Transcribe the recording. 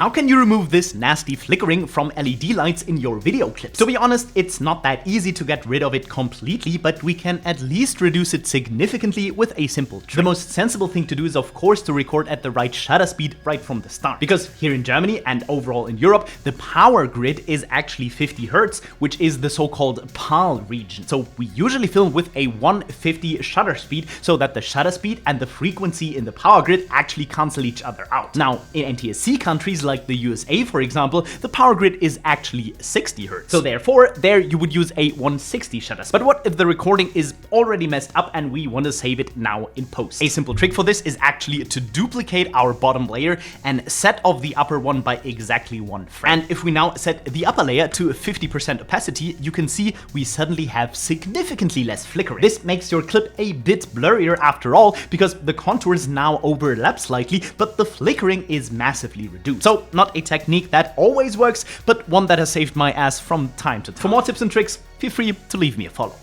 How can you remove this nasty flickering from LED lights in your video clips? To be honest, it's not that easy to get rid of it completely, but we can at least reduce it significantly with a simple trick. The most sensible thing to do is of course to record at the right shutter speed right from the start. Because here in Germany and overall in Europe, the power grid is actually 50 Hz, which is the so-called PAL region. So we usually film with a 150 shutter speed so that the shutter speed and the frequency in the power grid actually cancel each other out. Now, in NTSC countries like the USA, for example, the power grid is actually 60 Hz. So therefore, there you would use a 160 shutter speed. But what if the recording is already messed up and we want to save it now in post? A simple trick for this is actually to duplicate our bottom layer and set off the upper one by exactly 1 frame. And if we now set the upper layer to 50% opacity, you can see we suddenly have significantly less flickering. This makes your clip a bit blurrier after all, because the contours now overlap slightly, but the flickering is massively reduced. So not a technique that always works, but one that has saved my ass from time to time. For more tips and tricks, feel free to leave me a follow.